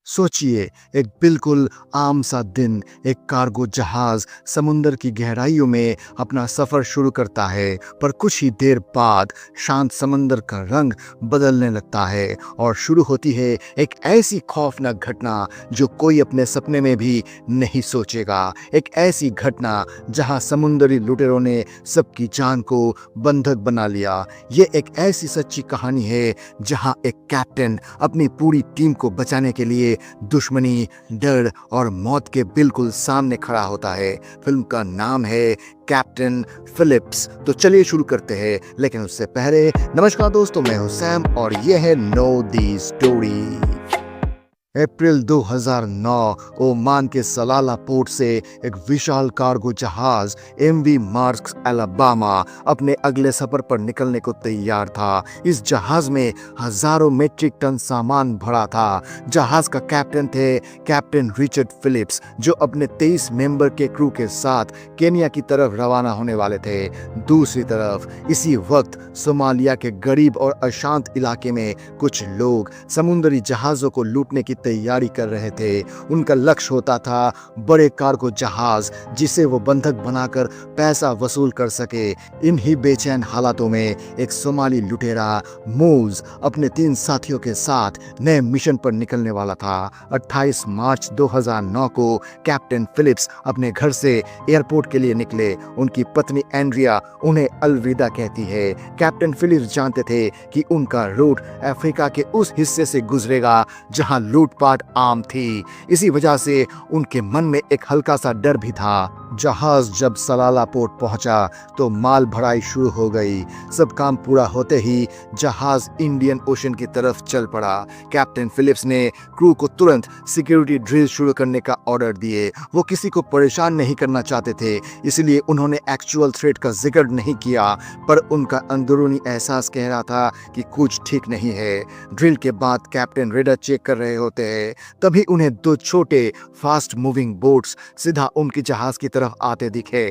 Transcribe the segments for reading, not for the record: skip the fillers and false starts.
सोचिए, एक बिल्कुल आम सा दिन। एक कार्गो जहाज समुंदर की गहराइयों में अपना सफर शुरू करता है, पर कुछ ही देर बाद शांत समंदर का रंग बदलने लगता है और शुरू होती है एक ऐसी खौफनाक घटना जो कोई अपने सपने में भी नहीं सोचेगा। एक ऐसी घटना जहां समुंदरी लुटेरों ने सबकी जान को बंधक बना लिया। ये एक ऐसी सच्ची कहानी है जहां एक कैप्टन अपनी पूरी टीम को बचाने के लिए दुश्मनी, डर और मौत के बिल्कुल सामने खड़ा होता है। फिल्म का नाम है कैप्टन फिलिप्स। तो चलिए शुरू करते हैं, लेकिन उससे पहले नमस्कार दोस्तों, मैं हूं सैम और यह है know the story. April 2009 Oman के सलाला पोर्ट से एक विशाल कार्गो जहाज एमवी मार्क्स अलाबामा अपने अगले सफर पर निकलने को तैयार था। इस जहाज में हजारों मीट्रिक टन सामान भरा था। जहाज का कैप्टन थे कैप्टन रिचर्ड फिलिप्स, जो अपने 23 मेंबर के क्रू के साथ केनिया की तरफ रवाना होने वाले थे। दूसरी तरफ इसी वक्त सोमालिया के गरीब और अशांत इलाके में कुछ लोग समुद्री जहाजों को लूटने की तैयारी कर रहे थे। उनका लक्ष्य होता था बड़े कार्गो जहाज, जिसे वो बंधक बनाकर पैसा वसूल कर सके। इन ही बेचैन हालातों में एक सोमाली लुटेरा मूज अपने 3 साथियों के साथ नए मिशन पर निकलने वाला था। 28 मार्च 2009 को कैप्टन फिलिप्स अपने घर से एयरपोर्ट के लिए निकले। उनकी पत्नी एंड्रिया उन्हें अलविदा कहती है। कैप्टन फिलिप्स जानते थे कि उनका रूट अफ्रीका के उस हिस्से से गुजरेगा जहां लूटपाट आम थी। इसी वजह से उनके मन में एक हल्का सा डर भी था। जहाज जब सलाला पोर्ट पहुंचा तो माल भराई शुरू हो गई। सब काम पूरा होते ही जहाज इंडियन ओशन की तरफ चल पड़ा। कैप्टन फिलिप्स ने क्रू को तुरंत सिक्योरिटी ड्रिल शुरू करने का ऑर्डर दिए। वो किसी को परेशान नहीं करना चाहते थे, इसलिए उन्होंने एक्चुअल थ्रेट का जिक्र नहीं किया, पर उनका अंदरूनी एहसास कह रहा था कि कुछ ठीक नहीं है। ड्रिल के बाद कैप्टन रेडर चेक कर रहे होते हैं, तभी उन्हें 2 छोटे फास्ट मूविंग बोट्स सीधा उनके जहाज की तरफ आते दिखे।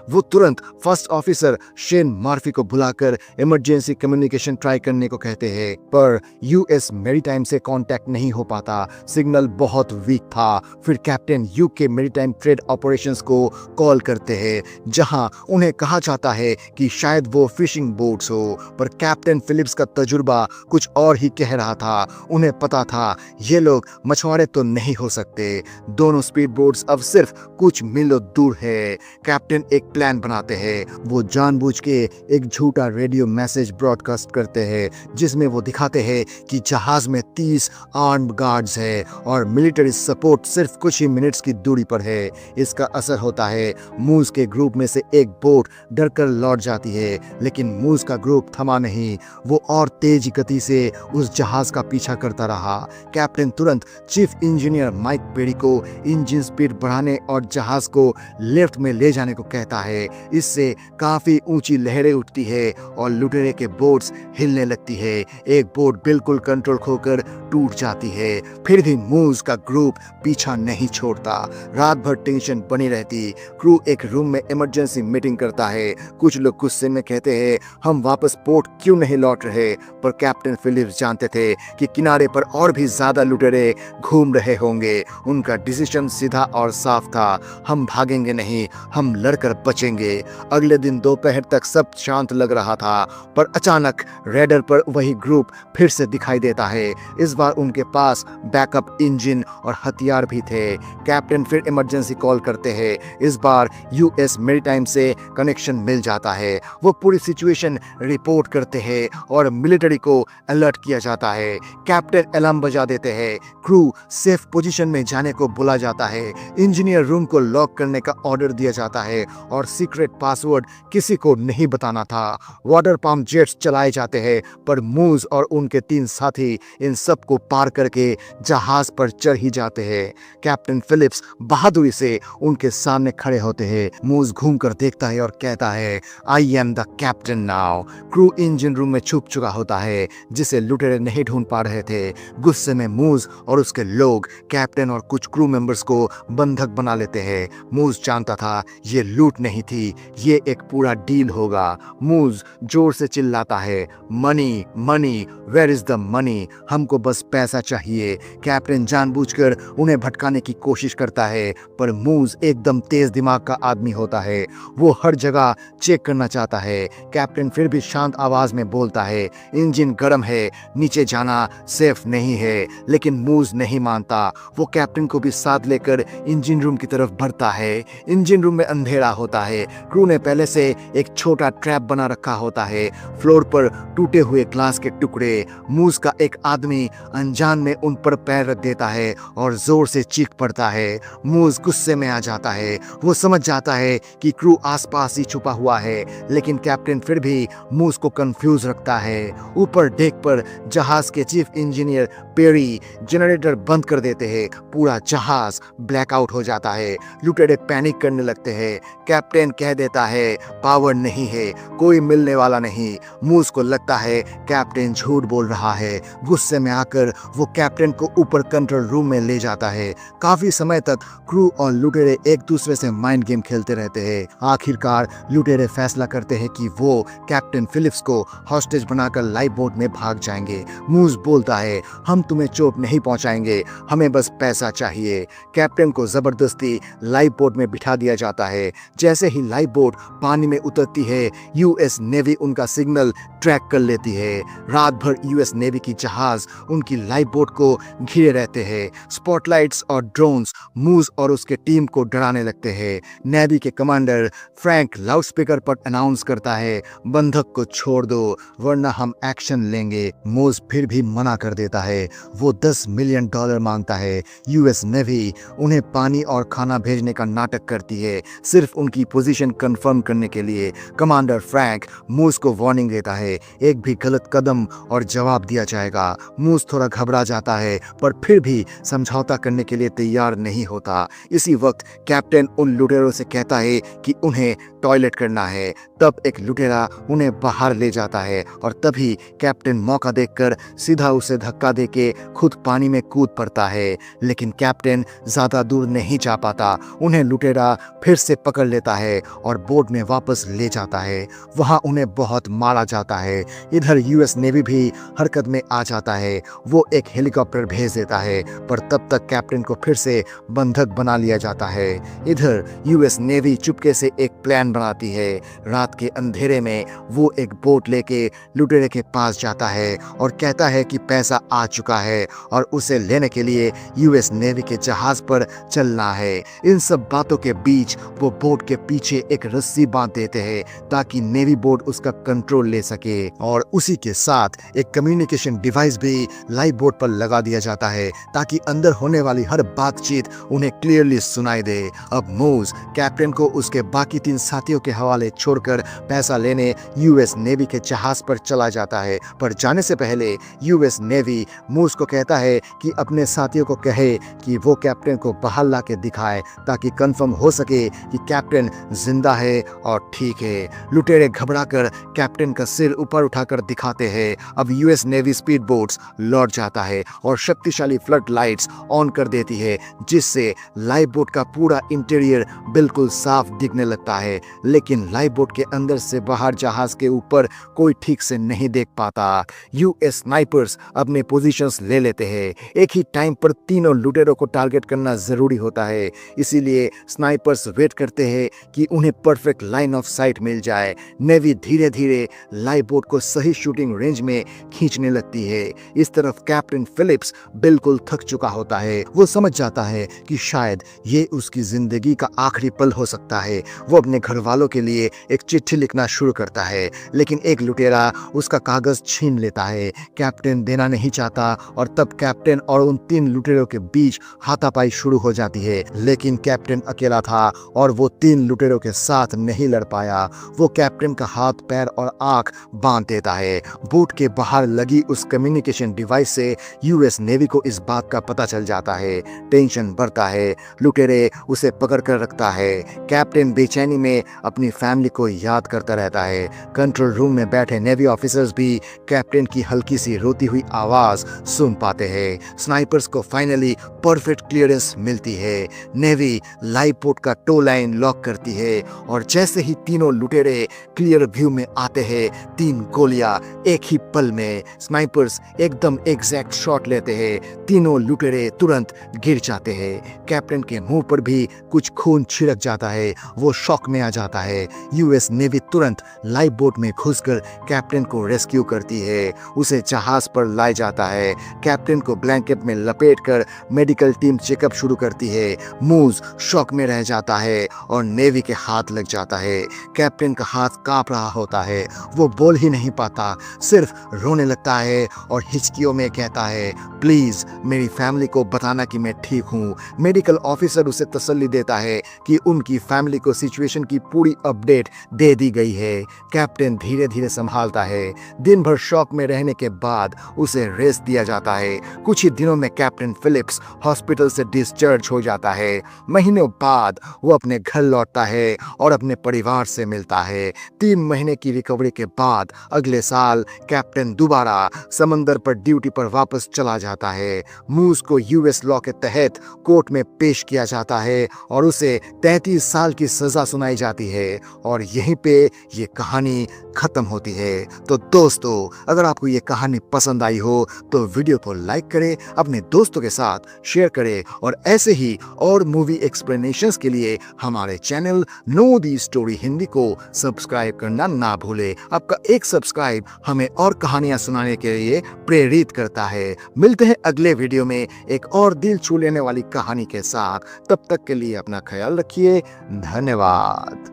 वो तुरंत फर्स्ट ऑफिसर शेन मार्फी को बुलाकर इमरजेंसी कम्युनिकेशन ट्राई करने को कहते हैं, पर यूएस मैरीटाइम से कांटेक्ट नहीं हो पाता। सिग्नल बहुत वीक था। फिर captain UK maritime trade operations को कॉल करते हैं, जहां उन्हें कहा जाता है कि शायद वो फिशिंग बोट्स हो, पर कैप्टन फिलिप्स का तजुर्बा कुछ और ही कह रहा था। उन्हें पता था ये लोग मछुआरे तो नहीं हो सकते। दोनों स्पीड बोट्स अब सिर्फ कुछ मीलों दूर है। कैप्टन एक प्लान बनाते हैं। वो जानबूझ के एक झूठा रेडियो मैसेज ब्रॉडकास्ट करते हैं, जिसमें वो दिखाते हैं कि जहाज में 30 आर्म्ड गार्ड्स है और मिलिट्री सपोर्ट सिर्फ कुछ ही मिनट्स की दूरी पर है। इसका असर होता है। मूज के ग्रुप में से एक बोट डरकर लौट जाती है, लेकिन मूज का ग्रुप थमा नहीं। वो और तेज गति से उस जहाज का पीछा करता रहा। कैप्टन तुरंत चीफ इंजीनियर माइक पेरी को इंजन स्पीड बढ़ाने और जहाज को लेफ्ट में ले जाने को कहता है। इससे काफी ऊंची लहरें उठती है और लुटेरे के बोट्स हिलने लगती है। एक बोट बिल्कुल कंट्रोल खोकर टूट जाती है। फिर भी मूज का ग्रुप पीछा नहीं छोड़ता। रात भर टेंशन बनी रहती। क्रू एक रूम में इमरजेंसी मीटिंग करता है। कुछ लोग गुस्से में कहते हैं, हम वापस पोर्ट क्यों नहीं लौट रहे, पर कैप्टन फिलिप्स जानते थे कि किनारे पर और भी ज्यादा लुटेरे घूम रहे होंगे। उनका डिसीजन सीधा और साफ था, हम भागेंगे नहीं, हम लड़कर बचेंगे। अगले दिन दोपहर तक सब शांत लग रहा था, पर अचानक रेडर पर वही ग्रुप फिर से दिखाई देता है। इस बार उनके पास बैकअप इंजन और हथियार भी थे। कैप्टन फिर इमरजेंसी कॉल करते हैं। इस बार यूएस मैरीटाइम से कनेक्शन मिल जाता है। वो पूरी सिचुएशन रिपोर्ट करते हैं और मिलिट्री को अलर्ट किया जाता है। कैप्टन अलार्म बजा देते हैं। क्रू सेफ पोजीशन में जाने को बोला जाता है। इंजीनियर रूम को लॉक करने का ऑर्डर दिया जाता है और सीक्रेट पासवर्ड किसी को नहीं बताना था। वाटर पंप जेट्स चलाए जाते हैं, पर मूज और उनके 3 साथी इन सब को पार करके जहाज पर चढ़ ही जाते हैं। कैप्टन फिलिप्स बहादुरी से उनके सामने खड़े होते हैं। मूज घूमकर देखता है और कहता है, I am the captain now. Crew engine room में छुप चुका होता है, जिसे लुटेरे नहीं ढूंढ पा रहे थे। गुस्से में मूज और उसके लोग कैप्टन और कुछ क्रू मेंबर्स को बंधक बना लेते हैं। मूज जानता था ये लूट नहीं थी, ये एक पूरा डील होगा। मूज जोर से चिल्लाता है, money money, where is the money, हमको बस बस पैसा चाहिए। कैप्टन जानबूझकर उन्हें भटकाने की कोशिश करता है, पर मूज एकदम तेज दिमाग का आदमी होता है। वो हर जगह चेक करना चाहता है। कैप्टन फिर भी शांत आवाज में बोलता है, इंजन गर्म है, नीचे जाना सेफ नहीं है। लेकिन मूज नहीं मानता। वो कैप्टन को भी साथ लेकर इंजन रूम की तरफ बढ़ता है। इंजन रूम में अंधेरा होता है। क्रू ने पहले से एक छोटा ट्रैप बना रखा होता है। फ्लोर पर टूटे हुए ग्लास के टुकड़े। मूज का एक आदमी अनजान में उन पर पैर रख देता है और जोर से चीख पड़ता है। मूज गुस्से में आ जाता है। वो समझ जाता है कि क्रू आसपास ही छुपा हुआ है, लेकिन कैप्टन फिर भी मूज को कंफ्यूज रखता है। ऊपर डेक पर जहाज के चीफ इंजीनियर पेरी जनरेटर बंद कर देते हैं। पूरा जहाज ब्लैकआउट हो जाता है। लुटेरे पैनिक करने लगते हैं। कैप्टन कह देता है, पावर नहीं है, कोई मिलने वाला नहीं। मूज को लगता है कैप्टन झूठ बोल रहा है। गुस्से में आकर वो कैप्टन को ऊपर कंट्रोल रूम में ले जाता है। काफी समय तक क्रू और लुटेरे एक दूसरे से माइंड गेम खेलते रहते हैं। आखिरकार लुटेरे फैसला करते हैं कि वो कैप्टन फिलिप्स को हॉस्टेज बनाकर लाइफ बोट में भाग जाएंगे। मूज बोलता है, हम तुम्हें चोट नहीं पहुंचाएंगे, हमें बस पैसा चाहिए। कैप्टन को जबरदस्ती लाइफ बोट में बिठा दिया जाता है। जैसे ही लाइफ बोट पानी में उतरती है, यूएस नेवी उनका सिग्नल ट्रैक कर लेती है। रात भर यूएस नेवी की जहाज उनकी लाइफ बोट को घिरे रहते हैं। स्पॉटलाइट्स और ड्रोन्स मूज और उसके टीम को डराने लगते हैं। नेवी के कमांडर फ्रैंक लाउडस्पीकर पर अनाउंस करता है, बंधक को छोड़ दो वरना हम एक्शन लेंगे। मूज फिर भी मना कर देता है। वो $10 मिलियन मांगता है। यूएस नेवी उन्हें पानी और खाना भेजने का नाटक करती है, सिर्फ उनकी पोजीशन कंफर्म करने के लिए। कमांडर फ्रैंक मूज को वार्निंग देता है, एक भी गलत कदम और जवाब दिया जाएगा। मूज थोड़ा घबरा जाता है, पर फिर भी समझौता करने के लिए तैयार नहीं होता। इसी वक्त कैप्टन उन लुटेरों से कहता है कि उन्हें टॉयलेट करना है। तब एक लुटेरा उन्हें बाहर ले जाता है और तभी कैप्टन मौका देखकर सीधा उसे धक्का देके खुद पानी में कूद पड़ता है। लेकिन कैप्टन ज्यादा दूर नहीं जा पाता। उन्हें लुटेरा फिर से पकड़ लेता है और बोट में वापस ले जाता है। वहां उन्हें बहुत मारा जाता है। इधर यूएस नेवी भी हरकत में आ जाता है। वो एक हेलीकॉप्टर भेज देता है, पर तब तक कैप्टन को फिर से बंधक बना लिया जाता है। इधर यूएस नेवी चुपके से एक प्लान बनाती है। रात के अंधेरे में वो एक बोट लेके लुटेरे के पास जाता है और कहता है कि पैसा आ चुका है और उसे लेने के लिए यूएस नेवी के जहाज पर चलना है। इन सब बातों के बीच वो बोट के पीछे एक रस्सी बांध देते हैं ताकि नेवी बोट उसका कंट्रोल ले सके, और उसी के साथ एक कम्युनिकेशन डिवाइस भी लाइफ बोट पर लगा दिया जाता है ताकि अंदर होने वाली हर बातचीत उन्हें क्लियरली सुनाई दे। अब मूज कैप्टन को उसके बाकी 3 साथियों के हवाले छोड़कर पैसा लेने यूएस नेवी के जहाज पर चला जाता है, पर जाने से पहले यूएस नेवी मूज को कहता है कि अपने साथियों को कहे कि वो कैप्टन को बाहर ला के दिखाए ताकि कंफर्म हो सके कि कैप्टन जिंदा है और ठीक है। लुटेरे घबराकर कैप्टन का सिर ऊपर उठाकर दिखाते हैं। अब यूएस नेवी स्पीड बोट्स लौट जाता है और शक्तिशाली फ्लड लाइट्स ऑन कर देती है, जिससे लाइफ बोट का पूरा इंटीरियर बिल्कुल साफ दिखने लगता है। लेकिन लाइफ बोट के अंदर से बाहर जहाज के ऊपर कोई ठीक से नहीं देख पाता। यूएस स्नाइपर्स अपने पोजीशंस ले लेते हैं। एक ही टाइम पर तीनों लुटेरों को टारगेट करना जरूरी होता है, इसीलिए स्नाइपर्स वेट करते हैं कि उन्हें परफेक्ट लाइन ऑफ साइट मिल जाए। नेवी धीरे धीरे लाइफ बोट को सही शूटिंग रेंज में खींचने लगती है। इस तरफ कैप्टन फिलिप्स बिल्कुल थक चुका होता है। वो समझ जाता है कि शायद ये उसकी जिंदगी का आखिरी पल हो सकता है। वो अपने घर वालों के लिए एक चिट्ठी लिखना शुरू करता है, लेकिन एक लुटेरा उसका कागज छीन लेता है। कैप्टन देना नहीं चाहता और तब कैप्टन और उन 3 लुटेरों के बीच हाथापाई शुरू हो जाती है। लेकिन कैप्टन अकेला था और वो 3 लुटेरों के साथ नहीं लड़ पाया। वो कैप्टन का हाथ, पैर और आंख बांध देता है। बोट के बाहर लगी उस कम्युनिकेशन डिवाइस से यूएस नेवी को इस बात का पता चल जाता है। टेंशन बढ़ता है। लुटेरे उसे पकड़ कर रखता है। कैप्टन बेचैनी में अपनी फैमिली को याद करता रहता है। कंट्रोल रूम में बैठे नेवी ऑफिसर्स भी कैप्टन की हल्की सी रोती हुई आवाज सुन पाते हैं। स्नाइपर्स को फाइनली परफेक्ट क्लियरेंस मिलती है। नेवी लाइव पोर्ट का टो लाइन लॉक करती है और जैसे ही तीनों लुटेरे क्लियर व्यू में आते हैं, 3 गोलियां एक ही पल में। स्नाइपर्स एकदम एग्जैक्ट शॉट लेते हैं, तीनों लुटेरे तुरंत गिर जाते हैं। कैप्टन के मुंह पर भी कुछ खून छिड़क जाता है, वो शॉक में आ जाता है। यूएस नेवी तुरंत लाइफ बोट में घुसकर कैप्टन को रेस्क्यू करती है, उसे जहाज पर लाया जाता है। कैप्टन को ब्लैंकेट में लपेटकर मेडिकल टीम चेकअप शुरू करती है। मूज शॉक में रह जाता है और नेवी के हाथ लग जाता है। कैप्टन का हाथ कांप रहा होता है, वो बोल ही नहीं पाता, सिर्फ रोने लगता है और हिचकियों में कहता है, प्लीज मेरी फैमिली को बताना कि मैं ठीक हूँ। मेडिकल ऑफिसर उसे तसल्ली देता है कि उनकी फैमिली को सिचुएशन की पूरी अपडेट दे दी गई है। कैप्टन धीरे धीरे संभालता है। दिन भर शॉक में रहने के बाद उसे रेस्ट दिया जाता है। कुछ ही दिनों में कैप्टन फिलिप्स हॉस्पिटल से डिस्चार्ज हो जाता है। महीनों बाद वो अपने घर लौटता है और अपने परिवार से मिलता है। 3 महीने की रिकवरी के बाद अगले साल कैप्टन दोबारा समंदर पर ड्यूटी पर वापस चला जाता है। मूस को यूएस लॉ के तहत कोर्ट में पेश किया जाता है और उसे 33 साल की सजा सुनाई जाती है और यहीं पे ये कहानी खत्म होती है। तो दोस्तों, अगर आपको ये कहानी पसंद आई हो तो वीडियो को लाइक करें, अपने दोस्तों के साथ शेयर करें और ऐसे ही और मूवी एक्सप्लेनेशंस के लिए हमारे channel know the story Hindi को सब्सक्राइब करना ना भूलें। आपका एक सब्सक्राइब हमें और कहानियां सुनाने के लिए प्रेरित करता है। मिलते हैं अगले वीडियो में एक और दिल छू लेने वाली कहानी के साथ। तब तक के लिए अपना ख्याल रखिए। धन्यवाद।